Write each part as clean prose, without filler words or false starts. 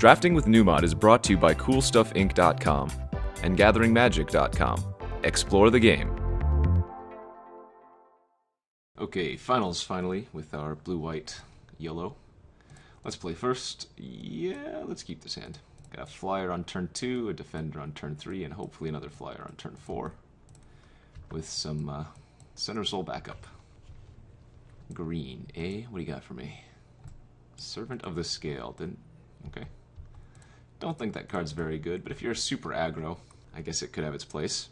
Drafting with Numot is brought to you by CoolStuffInc.com and GatheringMagic.com. Explore the game. Okay, finals finally with our blue, white, yellow. Let's play first. Yeah, let's keep this hand. Got a flyer on turn 2, a defender on turn 3, and hopefully another flyer on turn 4. With some Center Soul backup. Green, eh? What do you got for me? Servant of the Scale. Didn't... Okay. Don't think that card's very good, but if you're super aggro, I guess it could have its place.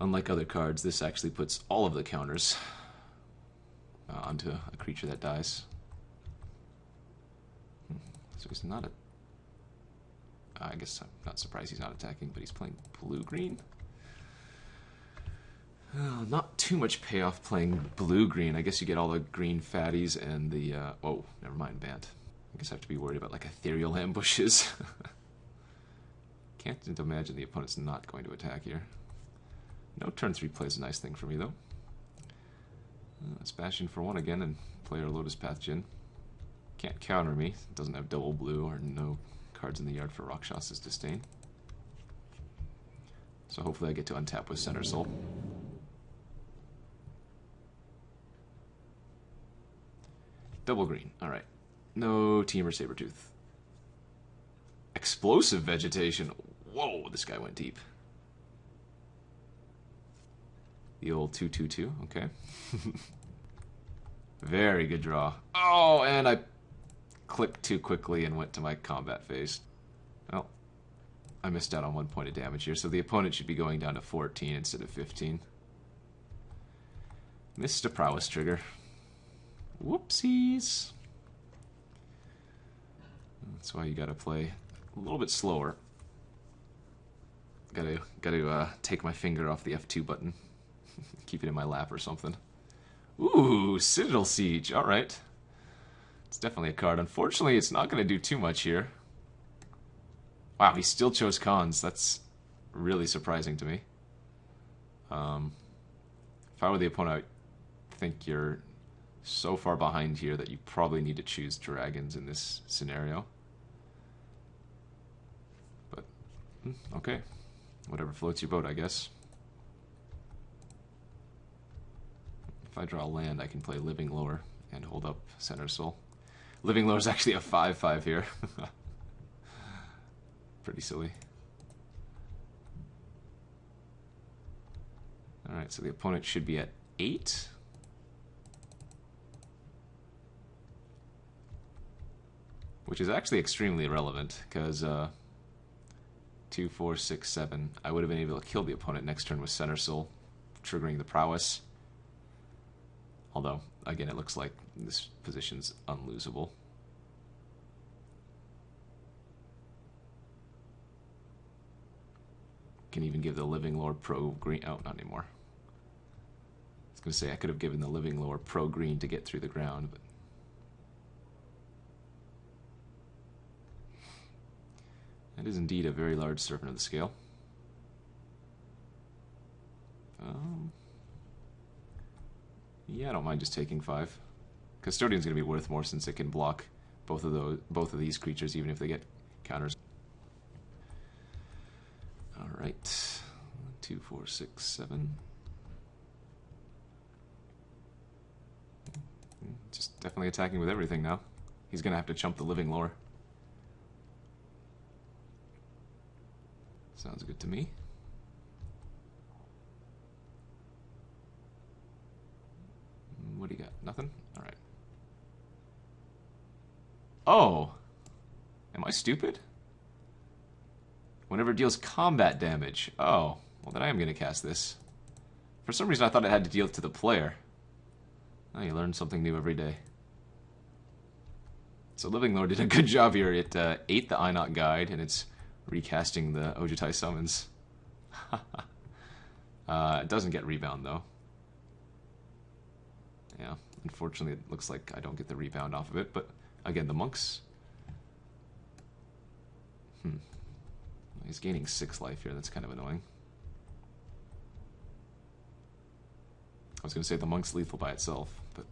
Unlike other cards, this actually puts all of the counters onto a creature that dies. So he's not a... I guess I'm not surprised he's not attacking, but he's playing blue-green. Not too much payoff playing blue-green. I guess you get all the green fatties and the... oh, never mind, banned. I guess I have to be worried about, like, ethereal ambushes. Can't imagine the opponent's not going to attack here. No, turn 3 plays a nice thing for me, though. Let's bash in for 1 again and play our Lotus Path Djinn. Can't counter me. It doesn't have double blue or no cards in the yard for Rakshas's Disdain. So hopefully I get to untap with Center Soul. Double green. Alright. No Team or Sabretooth. Explosive Vegetation. Whoa, this guy went deep. The old 2/2/2, okay. Very good draw. Oh, and I clicked too quickly and went to my combat phase. Well, I missed out on 1 point of damage here, so the opponent should be going down to 14 instead of 15. Missed a prowess trigger. Whoopsies. That's why you gotta play a little bit slower. Gotta take my finger off the F2 button. Keep it in my lap or something. Ooh, Citadel Siege. Alright. It's definitely a card. Unfortunately, it's not going to do too much here. Wow, he still chose cons. That's really surprising to me. If I were the opponent, I think you're so far behind here that you probably need to choose dragons in this scenario. But, okay. Whatever floats your boat, I guess. If I draw land, I can play Living Lower and hold up Center Soul. Living Lower is actually a 5/5 here. Pretty silly. Alright, so the opponent should be at 8. Which is actually extremely irrelevant, because 2, 4, 6, 7. I would have been able to kill the opponent next turn with Center Soul, triggering the prowess. Although, again, it looks like this position's unlosable. Can even give the Living Lore Pro Green... Oh, not anymore. I was going to say I could have given the Living Lore Pro Green to get through the ground, but... That is indeed a very large Serpent of the Scale. Yeah, I don't mind just taking 5. Custodian's going to be worth more since it can block both of these creatures, even if they get counters. Alright. 2, 4, 6, 7. Just definitely attacking with everything now. He's going to have to chump the Living Lore. Sounds good to me. What do you got? Nothing? Alright. Oh! Am I stupid? Whenever it deals combat damage. Oh. Well, then I am going to cast this. For some reason, I thought it had to deal to the player. Oh, you learn something new every day. So Living Lord did a good job here. It ate the Einot Guide, and it's recasting the Ojutai Summons. It doesn't get rebound, though. Yeah, unfortunately, it looks like I don't get the rebound off of it, but again, the monks... He's gaining 6 life here, that's kind of annoying. I was going to say the monk's lethal by itself, but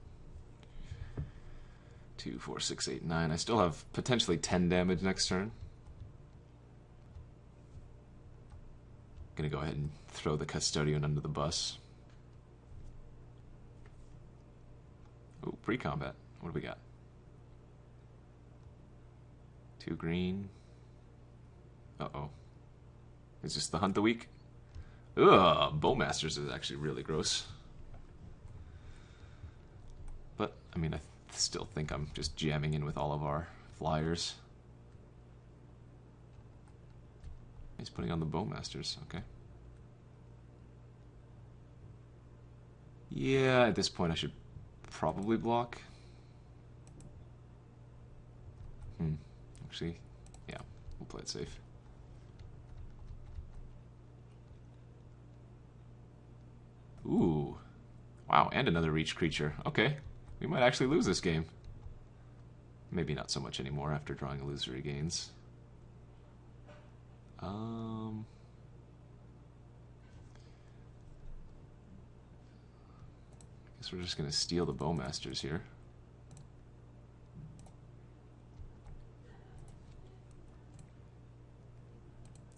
2, 4, 6, 8, 9. I still have potentially 10 damage next turn. Gonna go ahead and throw the Custodian under the bus. Oh, pre-combat. What do we got? 2 green. Uh-oh. Is this the Hunt the Week? Ugh, Bowmasters is actually really gross. But, I mean, I still think I'm just jamming in with all of our flyers. He's putting on the Bowmasters, okay. Yeah, at this point I should probably block. Actually, yeah, we'll play it safe. Ooh. Wow, and another reach creature. Okay, we might actually lose this game. Maybe not so much anymore after drawing Illusory Gains. I guess we're just going to steal the Bowmasters here.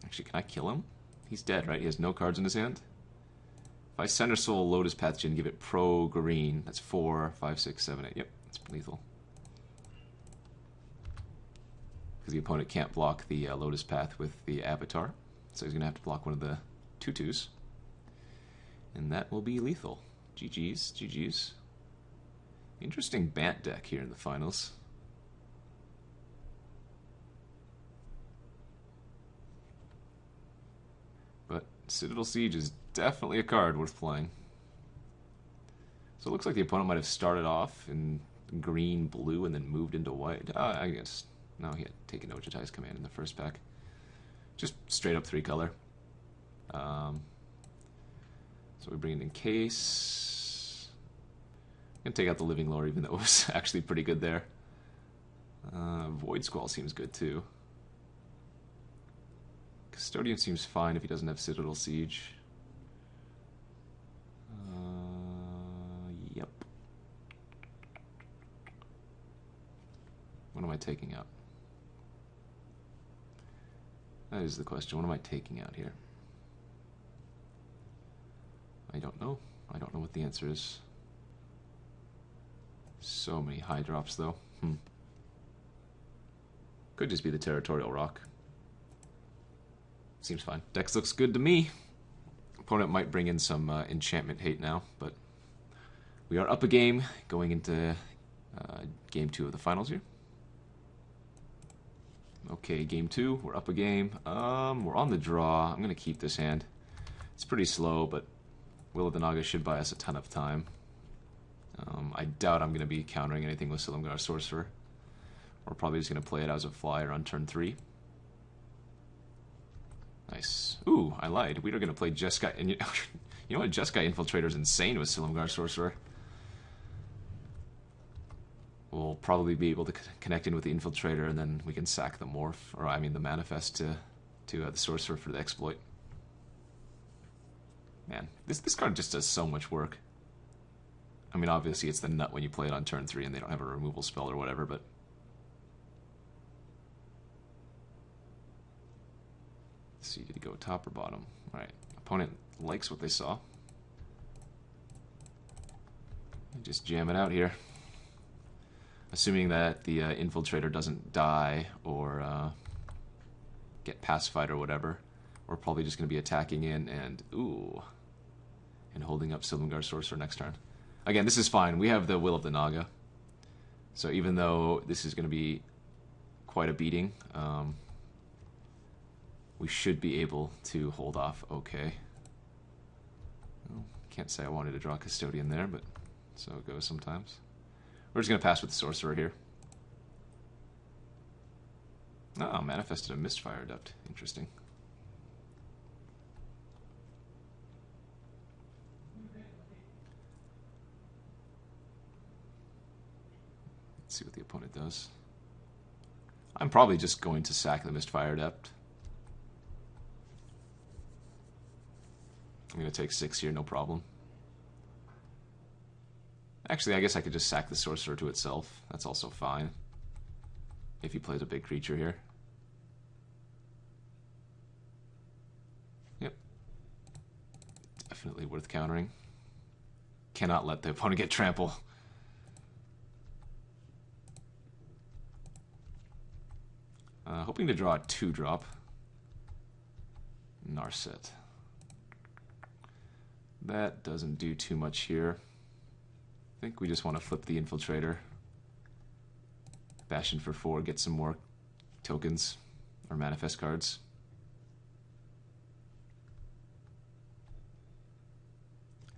Actually, can I kill him? He's dead, right? He has no cards in his hand? If I Center Soul Lotus Path Djinn, give it pro green. That's 4, 5, 6, 7, 8. Yep, it's lethal. Because the opponent can't block the Lotus Path with the Avatar. So he's going to have to block one of the 2/2s. And that will be lethal. GG's, GG's. Interesting Bant deck here in the finals. But Citadel Siege is definitely a card worth playing. So it looks like the opponent might have started off in green, blue, and then moved into white. I guess, no, he had taken Ojutai's command in the first pack. Just straight up 3-color. So we bring it in case. I'm gonna take out the Living Lore, even though it was actually pretty good there. Void Squall seems good too. Custodian seems fine if he doesn't have Citadel Siege. Yep. What am I taking out? That is the question. What am I taking out here? I don't know. I don't know what the answer is. So many high drops, though. Could just be the Territorial Roc. Seems fine. Dex looks good to me. Opponent might bring in some enchantment hate now, but we are up a game going into game 2 of the finals here. Okay, game 2. We're up a game. We're on the draw. I'm going to keep this hand. It's pretty slow, but Will of the Naga should buy us a ton of time. I doubt I'm going to be countering anything with Silumgar Sorcerer. We're probably just going to play it as a flyer on turn 3. Nice. Ooh, I lied. We are going to play Jeskai. And you know what? Jeskai Infiltrator is insane with Silumgar Sorcerer. We'll probably be able to connect in with the Infiltrator, and then we can sack the Morph, or I mean the Manifest to the Sorcerer for the exploit. Man, this card just does so much work. I mean, obviously it's the nut when you play it on turn 3 and they don't have a removal spell or whatever, but... Let's see, did he go top or bottom? Alright, opponent likes what they saw. Just jam it out here. Assuming that the Infiltrator doesn't die or get pacified or whatever, we're probably just going to be attacking in and, ooh, and holding up Silumgar Sorcerer next turn. Again, this is fine. We have the Will of the Naga. So even though this is going to be quite a beating, we should be able to hold off okay. Well, can't say I wanted to draw Custodian there, but so it goes sometimes. We're just going to pass with the Sorcerer here. Oh, manifested a Mistfire Adapt. Interesting. Let's see what the opponent does. I'm probably just going to sack the Mistfire Adapt. I'm going to take 6 here, no problem. Actually, I guess I could just sack the Sorcerer to itself. That's also fine. If he plays a big creature here. Yep. Definitely worth countering. Cannot let the opponent get trample. Hoping to draw a 2-drop. Narset. That doesn't do too much here. I think we just want to flip the Infiltrator. Bash in for 4, get some more tokens or manifest cards.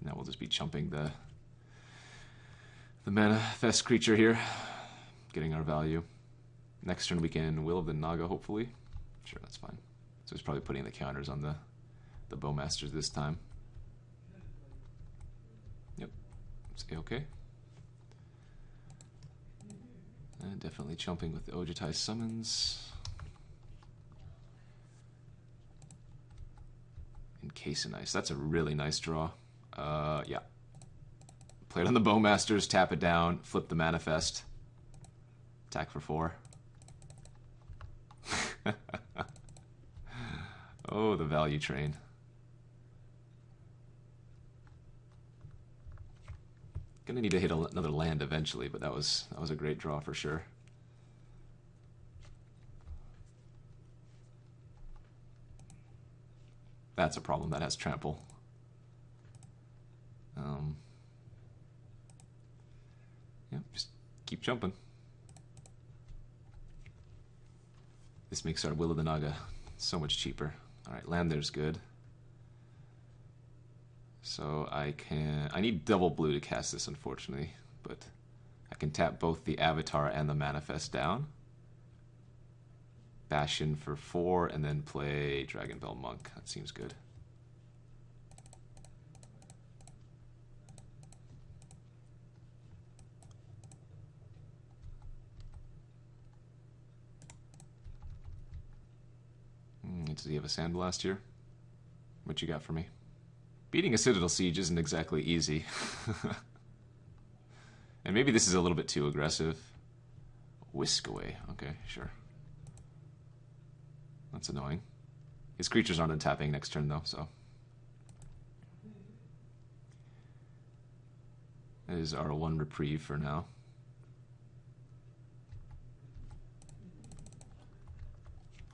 Now we'll just be chumping the manifest creature here, getting our value. Next turn we can Will of the Naga, hopefully. Sure, that's fine. So he's probably putting the counters on the Bowmasters this time. Yep, it's okay. And definitely chumping with the Ojutai Summons. Encase Ice. That's a really nice draw. Yeah. Play it on the Bowmasters, tap it down, flip the manifest. Attack for 4. Oh, the value train. Gonna need to hit another land eventually, but that was a great draw for sure. That's a problem. That has trample. Yeah, just keep jumping. This makes our Will of the Naga so much cheaper. Alright, land there's good. So I need double blue to cast this, unfortunately, but I can tap both the Avatar and the Manifest down. Bash in for 4, and then play Dragon Bell Monk. That seems good. Does he have a Sandblast here? What you got for me? Beating a Citadel Siege isn't exactly easy. And maybe this is a little bit too aggressive. Whisk away. Okay, sure. That's annoying. His creatures aren't untapping next turn, though, so. That is our 1 reprieve for now.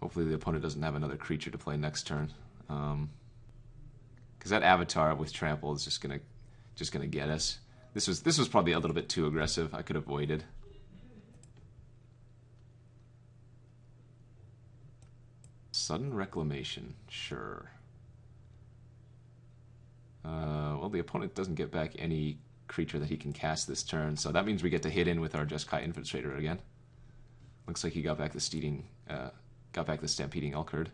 Hopefully the opponent doesn't have another creature to play next turn. Because that Avatar with trample is just gonna get us. This was probably a little bit too aggressive. I could have waited. Sudden Reclamation, sure. Well, the opponent doesn't get back any creature that he can cast this turn, so that means we get to hit in with our Jeskai Infiltrator again. Looks like he got back the Stampeding Elkherd.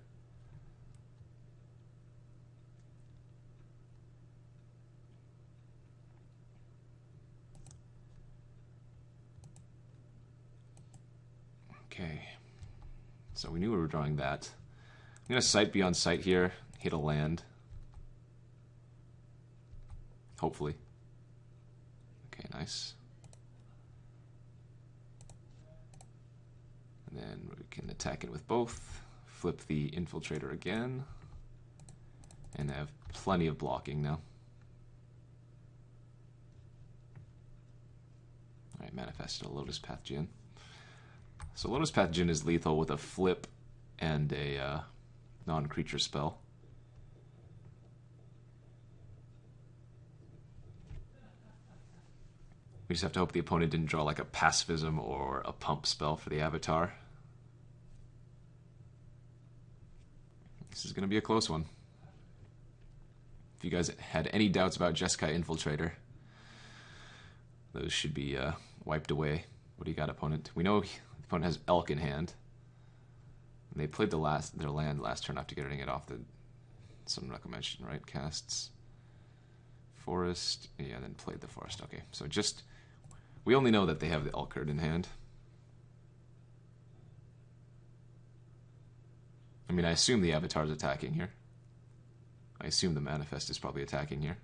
Okay, so we knew we were drawing that. I'm going to Sight Beyond Sight here, hit a land. Hopefully. Okay, nice. And then we can attack it with both, flip the Infiltrator again, and have plenty of blocking now. Alright, manifested a Lotus Path Djinn. So Lotus Path Djinn is lethal with a flip and a non-creature spell. We just have to hope the opponent didn't draw like a Pacifism or a Pump spell for the Avatar. This is going to be a close one. If you guys had any doubts about Jeskai Infiltrator, those should be wiped away. What do you got, opponent? We know the opponent has Elk in hand. And they played their land last turn after getting it off the some recommendation, right? Casts Forest, yeah, then played the Forest. Okay, so just we only know that they have the Elkherd in hand. I mean, I assume the Avatar's attacking here. I assume the Manifest is probably attacking here.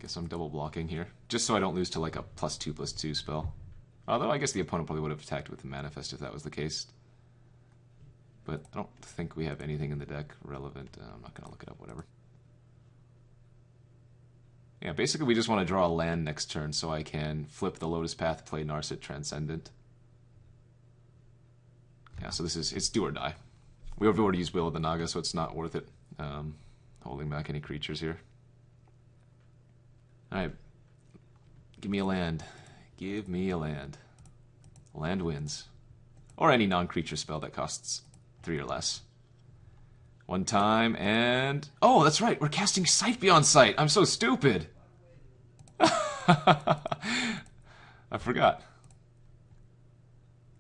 guess I'm double blocking here. Just so I don't lose to like a +2/+2 spell. Although I guess the opponent probably would have attacked with the Manifest if that was the case. But I don't think we have anything in the deck relevant. I'm not going to look it up, whatever. Yeah, basically we just want to draw a land next turn so I can flip the Lotus Path, play Narset Transcendent. Yeah, so it's do or die. We've already used Will of the Naga, so it's not worth it holding back any creatures here. Alright. Give me a land. Give me a land. Land wins. Or any non-creature spell that costs 3 or less. One time, and... Oh, that's right! We're casting Sight Beyond Sight! I'm so stupid! I forgot.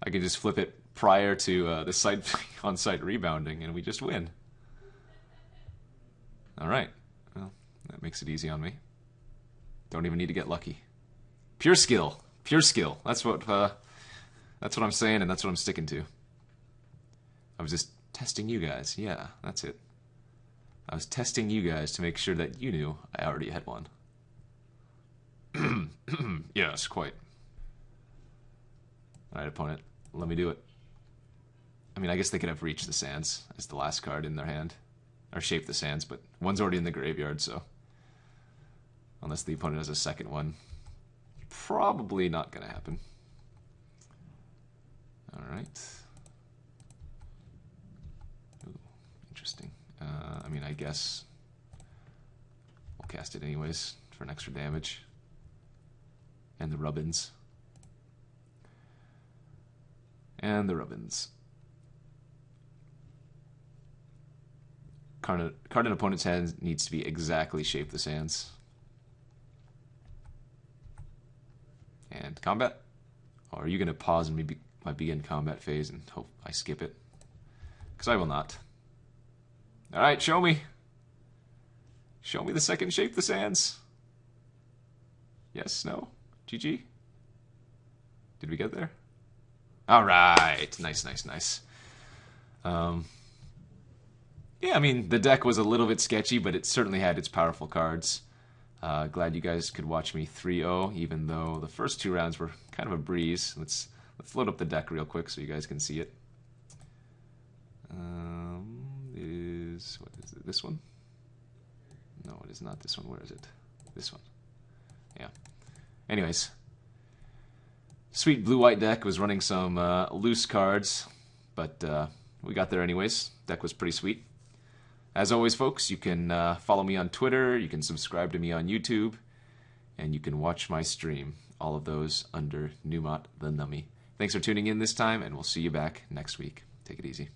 I can just flip it prior to the Sight Beyond Sight rebounding, and we just win. Alright. Well, that makes it easy on me. Don't even need to get lucky. Pure skill. Pure skill. That's what I'm saying, and that's what I'm sticking to. I was just testing you guys. Yeah, that's it. I was testing you guys to make sure that you knew I already had one. Yes, quite. Alright, opponent. Let me do it. I mean, I guess they could have Reach the Sands as the last card in their hand. Or Shape the Sands, but one's already in the graveyard, so... Unless the opponent has a second one. Probably not going to happen. Alright. Ooh, interesting. I mean, I guess we'll cast it anyways for an extra damage. And the Rubbins. And the Rubbins. Card in opponent's hand needs to be exactly Shape the Sands. And combat? Or are you going to pause my begin combat phase and hope I skip it? Because I will not. Alright, show me. Show me the second Shape the Sands. Yes, no? GG? Did we get there? Alright. Nice, nice, nice. Yeah, I mean, the deck was a little bit sketchy, but it certainly had its powerful cards. Glad you guys could watch me 3-0, even though the first 2 rounds were kind of a breeze. Let's load up the deck real quick so you guys can see it. What is it? This one? No, it is not this one. Where is it? This one. Yeah. Anyways. Sweet blue-white deck was running some loose cards, but we got there anyways. Deck was pretty sweet. As always, folks, you can follow me on Twitter, you can subscribe to me on YouTube, and you can watch my stream. All of those under Numot the Nummy. Thanks for tuning in this time, and we'll see you back next week. Take it easy.